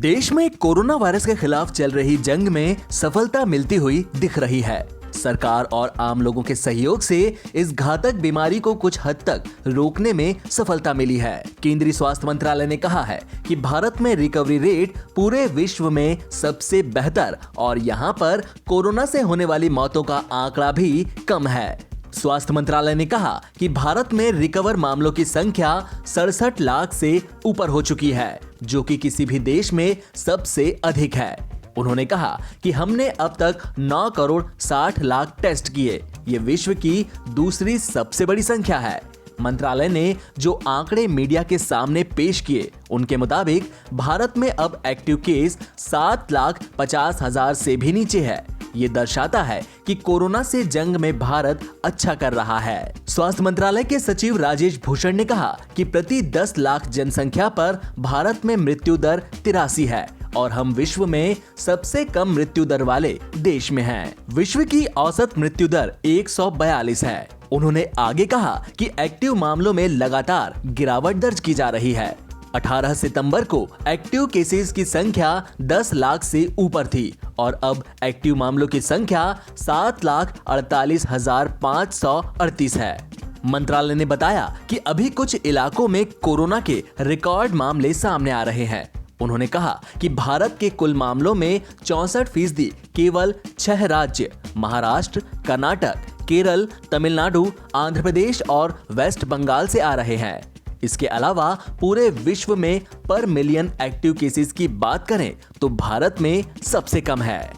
देश में corona virus के खिलाफ चल रही जंग में सफलता मिलती हुई दिख रही है। सरकार और आम लोगों के सहयोग से इस घातक बीमारी को कुछ हद तक रोकने में सफलता मिली है। केंद्रीय स्वास्थ्य मंत्रालय ने कहा है कि भारत में रिकवरी रेट पूरे विश्व में सबसे बेहतर और यहाँ पर कोरोना से होने वाली मौतों का आंकड़ा भी कम है। स्वास्थ्य मंत्रालय ने कहा कि भारत में रिकवर मामलों की संख्या 67 लाख से ऊपर हो चुकी है, जो कि किसी भी देश में सबसे अधिक है। उन्होंने कहा कि हमने अब तक 9 करोड़ 60 लाख टेस्ट किए। ये विश्व की दूसरी सबसे बड़ी संख्या है। मंत्रालय ने जो आंकड़े मीडिया के सामने पेश किए, उनके मुताबिक भारत में अब एक्टिव केस 7,50,000 से भी नीचे है। ये दर्शाता है कि कोरोना से जंग में भारत अच्छा कर रहा है। स्वास्थ्य मंत्रालय के सचिव राजेश भूषण ने कहा कि प्रति 10 लाख जनसंख्या पर भारत में मृत्यु दर 83 है और हम विश्व में सबसे कम मृत्यु दर वाले देश में हैं। विश्व की औसत मृत्यु दर 142 है। उन्होंने आगे कहा कि एक्टिव मामलों में लगातार गिरावट दर्ज की जा रही है। 18 सितंबर को एक्टिव केसेस की संख्या 10 लाख से ऊपर थी और अब एक्टिव मामलों की संख्या 7,48,538 है। मंत्रालय ने बताया कि अभी कुछ इलाकों में कोरोना के रिकॉर्ड मामले सामने आ रहे हैं। उन्होंने कहा कि भारत के कुल मामलों में 64% केवल 6 राज्य महाराष्ट्र, कर्नाटक, केरल, तमिलनाडु, आंध्र प्रदेश और वेस्ट बंगाल से आ रहे हैं। इसके अलावा पूरे विश्व में पर मिलियन एक्टिव केसेस की बात करें तो भारत में सबसे कम है।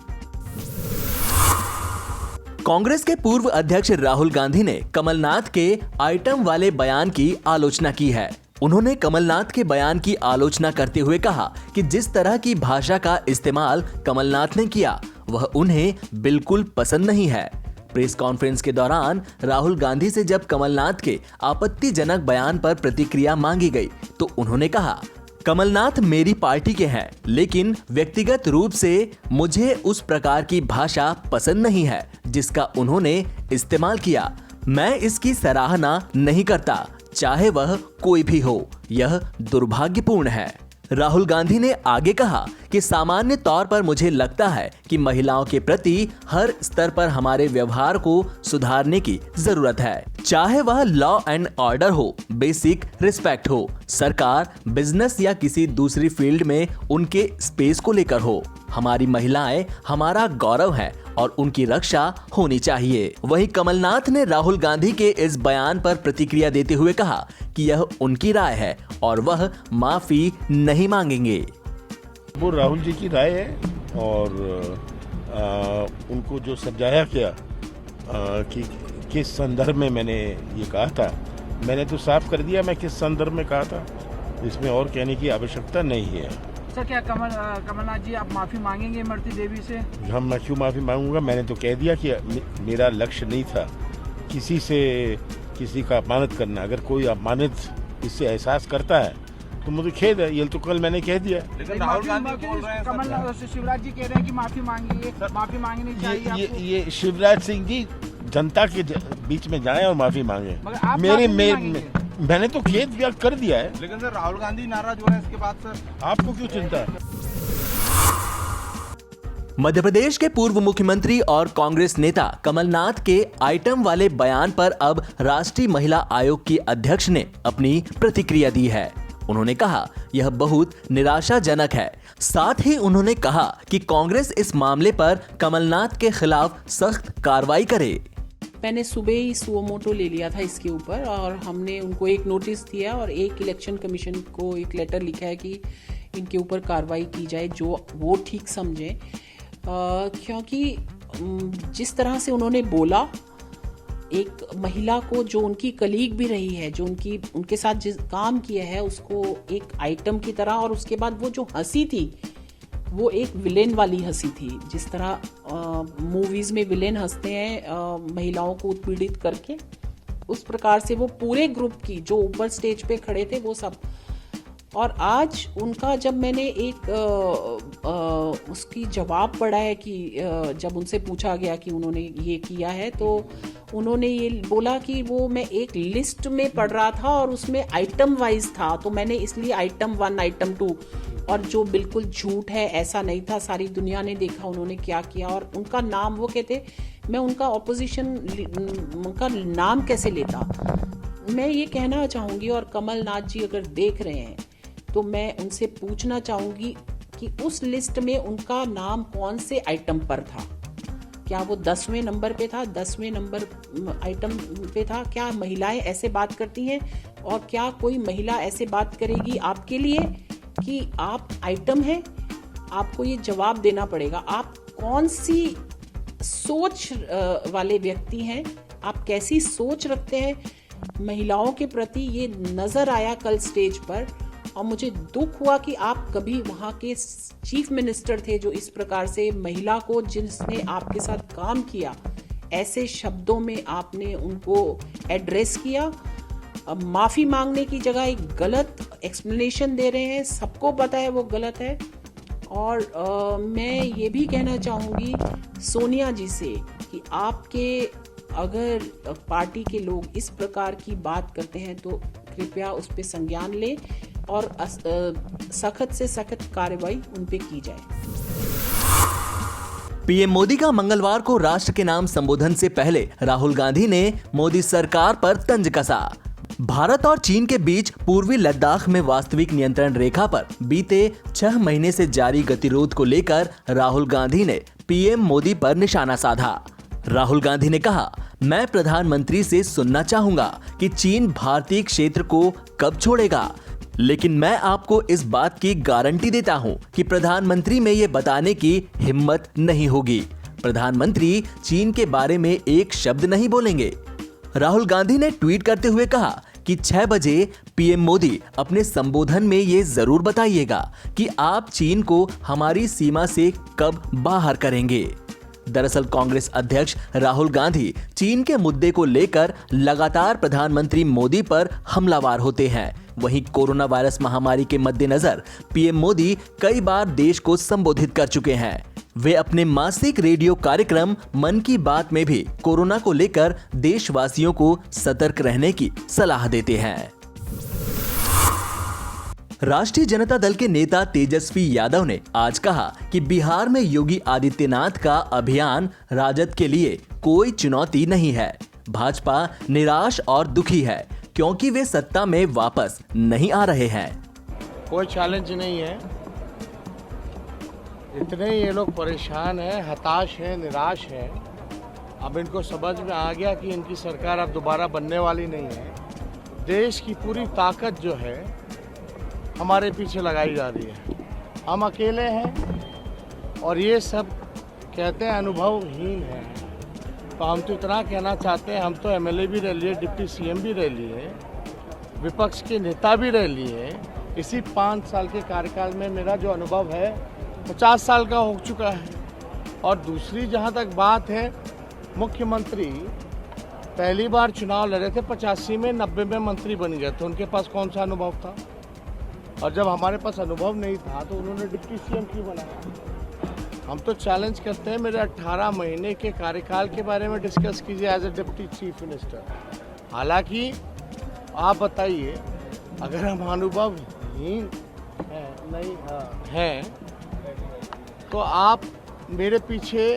कांग्रेस के पूर्व अध्यक्ष राहुल गांधी ने कमलनाथ के आइटम वाले बयान की आलोचना की है। उन्होंने कमलनाथ के बयान की आलोचना करते हुए कहा कि जिस तरह की भाषा का इस्तेमाल कमलनाथ ने किया वह उन्हें बिल्कुल पसंद नहीं है। प्रेस कॉन्फ्रेंस के दौरान राहुल गांधी से जब कमलनाथ के आपत्तिजनक बयान पर प्रतिक्रिया मांगी गई तो उन्होंने कहा, कमलनाथ मेरी पार्टी के हैं, लेकिन व्यक्तिगत रूप से मुझे उस प्रकार की भाषा पसंद नहीं है जिसका उन्होंने इस्तेमाल किया। मैं इसकी सराहना नहीं करता, चाहे वह कोई भी हो। यह दुर्भाग्यपूर्ण है। राहुल गांधी ने आगे कहा कि सामान्य तौर पर मुझे लगता है कि महिलाओं के प्रति हर स्तर पर हमारे व्यवहार को सुधारने की जरूरत है, चाहे वह लॉ एंड ऑर्डर हो, बेसिक रिस्पेक्ट हो, सरकार, बिजनेस या किसी दूसरी फील्ड में उनके स्पेस को लेकर हो। हमारी महिलाएं हमारा गौरव है और उनकी रक्षा होनी चाहिए। वहीं कमलनाथ ने राहुल गांधी के इस बयान पर प्रतिक्रिया देते हुए कहा कि यह उनकी राय है और वह माफी नहीं मांगेंगे। वो राहुल जी की राय है और उनको जो समझाया गया कि किस संदर्भ में मैंने ये कहा था, मैंने तो साफ कर दिया मैं किस संदर्भ में कहा था। इसमें और कहने की आवश्यकता नहीं है। सर, क्या कमलनाथ जी आप माफी मांगेंगे इमरती देवी से? हम मैं क्यों माफी मांगूंगा? मैंने तो कह दिया कि मेरा लक्ष्य नहीं था किसी का अपमानित करना। अगर कोई अपमानित इससे एहसास करता है तो मुझे खेद है। ये तो कल मैंने कह दिया। लेकिन राहुल गांधी बोल रहे हैं, कमलनाथ शिवराज जी कह रहे हैं कि माफी मांगिए, माफी मांगनी चाहिए। ये शिवराज सिंह जी जनता के बीच में जाएं और माफी मांगे। मैंने तो खेद व्यक्त कर दिया है। लेकिन सर राहुल गांधी नाराज हो रहे हैं इसके बाद। सर आपको क्यों चिंता है? मध्य प्रदेश के पूर्व मुख्यमंत्री और कांग्रेस नेता कमलनाथ के आइटम वाले बयान पर अब राष्ट्रीय महिला आयोग की अध्यक्ष ने अपनी प्रतिक्रिया दी है। उन्होंने कहा यह बहुत निराशाजनक है। साथ ही उन्होंने कहा कि कांग्रेस इस मामले पर कमलनाथ के खिलाफ सख्त कार्रवाई करे। मैंने सुबह ही सुओमोटो ले लिया था इसके ऊपर और हमने उनको एक नोटिस दिया और एक इलेक्शन कमीशन को एक लेटर लिखा है कि इनके ऊपर कार्रवाई की जाए जो वो ठीक समझें। क्योंकि जिस तरह से उन्होंने बोला, एक महिला को जो उनकी कलीग भी रही है, जो उनके साथ जिस काम किया है उसको एक आइटम की तरह, और उसके बाद वो जो हंसी थी वो एक विलेन वाली हंसी थी। जिस तरह मूवीज में विलेन हंसते हैं महिलाओं को उत्पीड़ित करके, उस प्रकार से वो पूरे ग्रुप की जो ऊपर स्टेज पे खड़े थे वो सब। और आज उनका जब मैंने एक उसकी जवाब पढ़ा है कि जब उनसे पूछा गया कि उन्होंने ये किया है तो उन्होंने ये बोला कि वो मैं एक लिस्ट में पढ़ रहा था और उसमें आइटम वाइज था, तो मैंने इसलिए आइटम 1 आइटम 2 और जो बिल्कुल झूठ है, ऐसा नहीं था, सारी दुनिया ने देखा उन्होंने क्या किया। और उनका नाम, वो कहते मैं उनका ऑपोजिशन, उनका नाम कैसे लेता। मैं ये कहना चाहूँगी, और कमलनाथ जी अगर देख रहे हैं तो मैं उनसे पूछना चाहूँगी कि उस लिस्ट में उनका नाम कौन से आइटम पर था। क्या वो 10वें नंबर पे था, 10वें नंबर आइटम पे था? क्या महिलाएं ऐसे बात करती हैं? और क्या कोई महिला ऐसे बात करेगी आपके लिए कि आप आइटम हैं? आपको ये जवाब देना पड़ेगा। आप कौन सी सोच वाले व्यक्ति हैं? आप कैसी सोच रखते हैं महिलाओं के प्रति? ये नज़र आया कल स्टेज पर, और मुझे दुख हुआ कि आप कभी वहाँ के चीफ मिनिस्टर थे जो इस प्रकार से महिला को, जिसने आपके साथ काम किया, ऐसे शब्दों में आपने उनको एड्रेस किया। अब माफ़ी मांगने की जगह एक गलत एक्सप्लेनेशन दे रहे हैं, सबको पता है वो गलत है। और मैं ये भी कहना चाहूँगी सोनिया जी से कि आपके अगर पार्टी के लोग इस प्रकार की बात करते हैं तो कृपया उस पर संज्ञान लें और सख्त से सख्त कार्रवाई उन पे की जाए। पीएम मोदी का मंगलवार को राष्ट्र के नाम संबोधन से पहले राहुल गांधी ने मोदी सरकार पर तंज कसा। भारत और चीन के बीच पूर्वी लद्दाख में वास्तविक नियंत्रण रेखा पर बीते 6 महीने से जारी गतिरोध को लेकर राहुल गांधी ने पीएम मोदी पर निशाना साधा। राहुल गांधी ने कहा, मैं प्रधानमंत्री से सुनना चाहूंगा कि चीन भारतीय क्षेत्र को कब छोड़ेगा, लेकिन मैं आपको इस बात की गारंटी देता हूं कि प्रधानमंत्री में ये बताने की हिम्मत नहीं होगी। प्रधानमंत्री चीन के बारे में एक शब्द नहीं बोलेंगे। राहुल गांधी ने ट्वीट करते हुए कहा कि 6 बजे पीएम मोदी अपने संबोधन में ये जरूर बताइएगा कि आप चीन को हमारी सीमा से कब बाहर करेंगे। दरअसल कांग्रेस अध्यक्ष राहुल गांधी चीन के मुद्दे को लेकर लगातार प्रधानमंत्री मोदी पर हमलावर होते हैं। वहीं कोरोना वायरस महामारी के मद्देनजर पीएम मोदी कई बार देश को संबोधित कर चुके हैं। वे अपने मासिक रेडियो कार्यक्रम मन की बात में भी कोरोना को लेकर देशवासियों को सतर्क रहने की सलाह देते हैं। राष्ट्रीय जनता दल के नेता तेजस्वी यादव ने आज कहा कि बिहार में योगी आदित्यनाथ का अभियान राजद के लिए कोई चुनौती नहीं है। भाजपा निराश और दुखी है क्योंकि वे सत्ता में वापस नहीं आ रहे हैं। कोई चैलेंज नहीं है, इतने ये लोग परेशान हैं, हताश हैं, निराश हैं। अब इनको समझ में आ गया कि इनकी सरकार अब दोबारा बनने वाली नहीं है। देश की पूरी ताकत जो है हमारे पीछे लगाई जा रही है। हम अकेले हैं और ये सब कहते हैं अनुभवहीन है। तो हम तो इतना कहना चाहते हैं, हम तो एमएलए भी रह लिए, डिप्टी सीएम भी रह लिए, विपक्ष के नेता भी रह लिए। इसी 5 साल के कार्यकाल में मेरा जो अनुभव है 50 साल का हो चुका है। और दूसरी जहाँ तक बात है, मुख्यमंत्री पहली बार चुनाव लड़े थे 85 में, 90 में मंत्री बन गए थे। उनके पास कौन सा अनुभव था? और जब हमारे पास अनुभव नहीं था तो उन्होंने डिप्टी सीएम क्यों बनाया? हम तो चैलेंज करते हैं, मेरे 18 महीने के कार्यकाल के बारे में डिस्कस कीजिए as a deputy chief minister. हालांकि आप बताइए, अगर हम अनुभवहीन हैं तो आप मेरे पीछे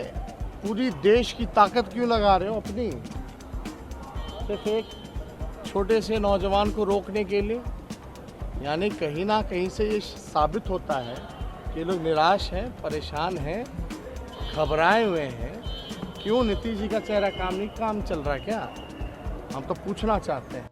पूरी देश की ताकत क्यों लगा रहे हो अपनी, सिर्फ एक छोटे से नौजवान को रोकने के लिए? यानी कहीं ना कहीं से ये साबित होता है कि लोग निराश हैं, परेशान हैं, घबराए हुए हैं। क्यों नीतीश जी का चेहरा काम नहीं काम चल रहा क्या? हम तो पूछना चाहते हैं।